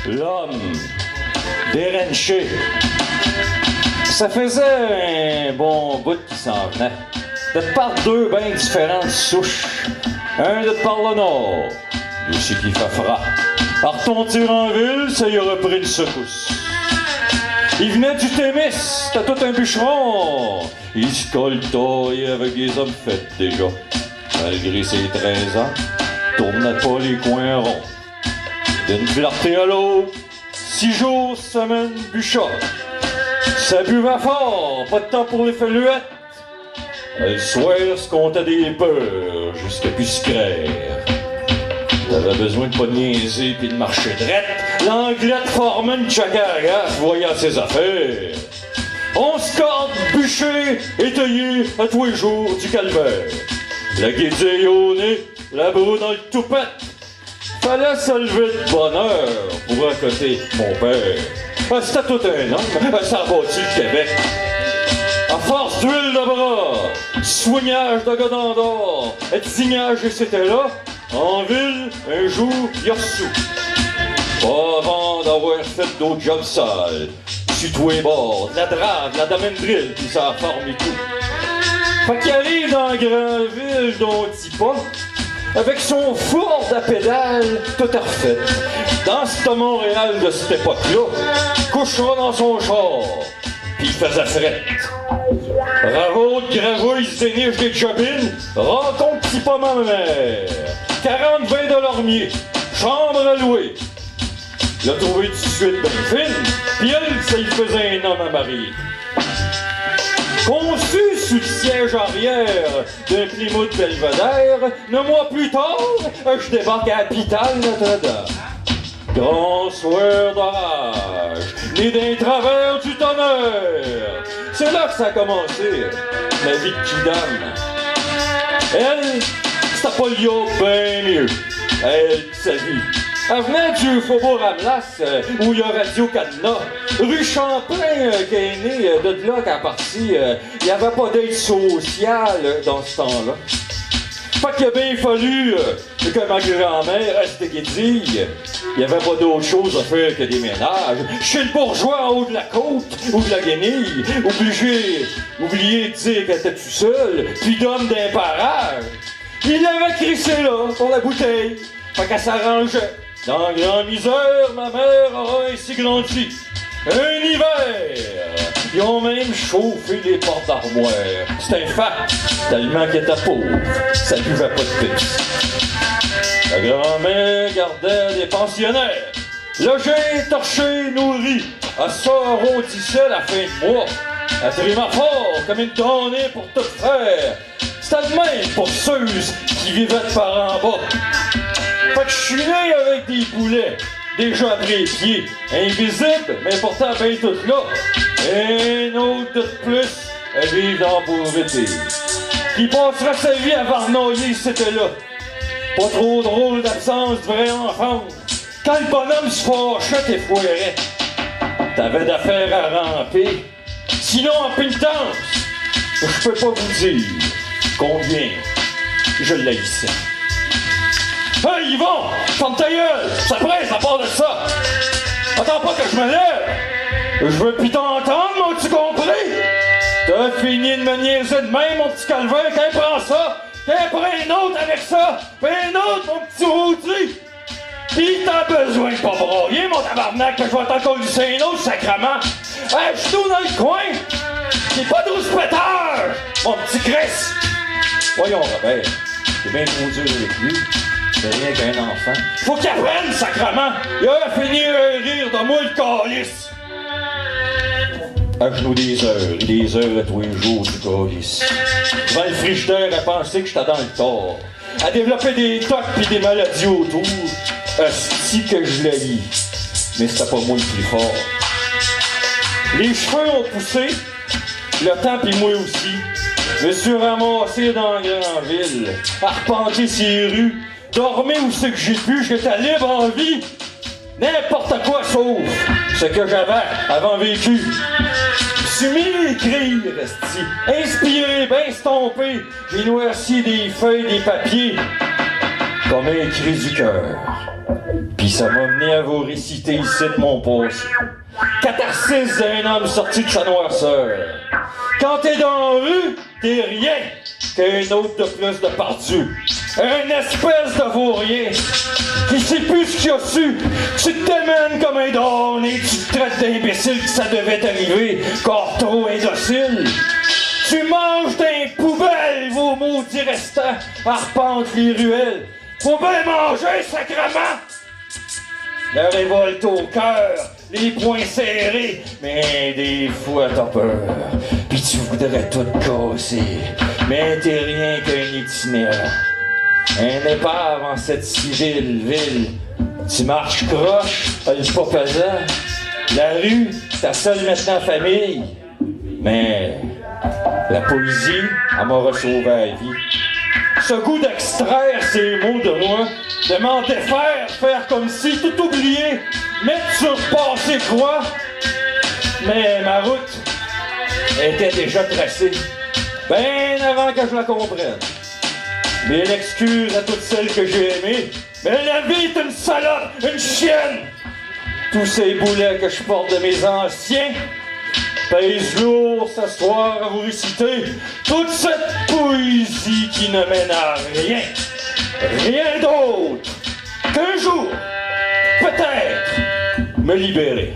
l'homme déranché. Ça faisait un bon bout qui s'en venait. De par deux bien différentes souches. Un de par le nord, aussi qui fait froid. À retontir en ville, ça y aurait pris une secousse. Il venait du Témis, c'était tout un bûcheron. Il se coltoyait avec des hommes faits déjà. Malgré ses 13 ans, tournait pas les coins ronds. D'une clarté à l'autre, 6 jours, semaine, bûchot. Ça buvait fort, pas de temps pour les feluettes. Le soir se comptait des peurs jusqu'à plus se craire. T'avais besoin de pas niaiser pis de marcher drette. L'anglette formait une chacarasse voyant ses affaires. On se corde, bûché, étayé à tous les jours du calvaire. La guédille au nez, la broue dans le toupette. Fallait se lever de bonne heure pour accoter mon père. C'était tout un homme, ça a bâti le Québec. À force d'huile de bras, soignage de gars d'or, étignage et c'était là, en ville, un jour, il a reçu. Pas avant d'avoir fait d'autres jobs sales, sur tous les bords, de la drague, de la damendrille, pis ça forme et tout. Fait qu'il arrive dans la grande ville dont il pas, avec son four à pédale tout à refait. Dans ce Montréal de cette époque-là, couchera dans son char, pis il faisait frette. Bravo de gravouille, se déniche des jobines, rencontre petit pas ma mère. 40-20 de l'ormier, chambre à louer. Il a trouvé tout de suite bien fine, pis elle, ça y faisait un homme à marier. Conçu sous le siège arrière d'un Plymouth Belvedere, 9 mois plus tard, je débarque à l'hôpital Notre-Dame. Grand soir d'orage, né d'un travers du tonnerre. C'est là que ça a commencé, ma vie de kidam. Elle, c'était pas le yoke bien mieux. Elle pis sa vie. Elle venait du Faubourg Amlas, où il y a Radio-Canada. Rue Champlain, qui est née de là qu'à partie, il n'y avait pas d'aide sociale dans ce temps-là. Fait qu'il a bien fallu que ma grand-mère reste guédille. Il n'y avait pas d'autre chose à faire que des ménages. Chez le bourgeois en haut de la côte ou de la guenille, oublié de dire qu'elle était tout seule, puis d'homme d'un parage. Il l'avait crissé là, pour la bouteille. Fait qu'elle s'arrangeait. Dans la grande misère, ma mère a ainsi grandi. Un hiver, ils ont même chauffé les portes d'armoire. C'est un fact, tellement qu'elle était pauvre, ça buvait pas de pisse. La grand-mère gardait des pensionnaires. Logée, torchée, nourrie, elle s'arrondissait la fin de mois. Elle trima fort comme une donnée pour tout faire. C'était de même pour ceux qui vivaient de par en bas. Fait que je suis né avec des poulets, déjà après les pieds, invisibles, mais pourtant bien toutes là. Et un autre de plus à vivre dans la pauvreté. Qui passera sa vie à varnoyer, c'était là. Pas trop drôle d'absence de vraie enfance. Quand le bonhomme se fâchait, t'es foirait. T'avais d'affaires à ramper. Sinon, en pénitence, je peux pas vous dire combien je l'haïssais. Hey, Yvon! Ferme ta gueule! Ça presse, à part de ça! Attends pas que je me lève! Je veux plus t'entendre, mon petit compris! T'as fini de me niaiser de même, mon petit calvaire, qu'elle prend ça! Qu'elle prend un autre avec ça! Puis un autre, mon petit rôti! Pis t'as besoin de pas broyer, mon tabarnak, que je vais t'en coller un autre, sacrement! Hey, je suis tout dans le coin! J'ai pas de rouspéteur! Mon petit Chris! Voyons, Robert, t'es bien trop dur avec lui. C'est rien qu'un enfant. Faut qu'il apprenne, sacrement! Il a fini un rire de moi, le calice! À genoux des heures à tous les jours du calice. Devant le frigidaire, elle pensait que j'étais dans le tort. Elle développait des tocs pis des maladies autour. Asti que je l'ai dit. Mais c'était pas moi le plus fort. Les cheveux ont poussé, le temps pis moi aussi. Je me suis ramassé dans la grande ville, arpenté ces rues. Dormir où c'est que j'ai pu, j'étais libre en vie. N'importe quoi sauf ce que j'avais avant vécu. Je suis mis à écrire, esti. Inspiré, bien stompé. J'ai noirci des feuilles, des papiers. Comme un cri du cœur. Pis Puis ça m'a mené à vous réciter ici de mon passé. Catharsis d'un homme sorti de sa noirceur. Quand t'es dans la rue, t'es rien qu'un autre de plus de pardieu. Un espèce de vaurien qui sait plus ce qu'il a su. Tu te démènes comme un donné, tu te traites d'imbécile que ça devait t'arriver, corps trop indocile. Tu manges d'un poubelle, vos maudits restants, arpentent les ruelles. Faut bien manger, sacrement! La révolte au cœur, les poings serrés, mais des fois t'as peur. Puis tu voudrais tout casser, mais t'es rien qu'un itinéraire. Un épave en cette civile ville. Tu marches croche, le pas pesant. La rue, ta seule maintenant famille. Mais la poésie, elle m'aura sauvé la vie. Ce goût d'extraire ces mots de moi, de m'en défaire, faire comme si tout oublié, mettre sur passé quoi. Mais ma route était déjà tracée, bien avant que je la comprenne. Mais l'excuse à toutes celles que j'ai aimées, mais la vie est une salope, une chienne. Tous ces boulets que je porte de mes anciens pèse lourd ce soir à vous réciter toute cette poésie qui ne mène à rien. Rien d'autre qu'un jour, peut-être, me libérer.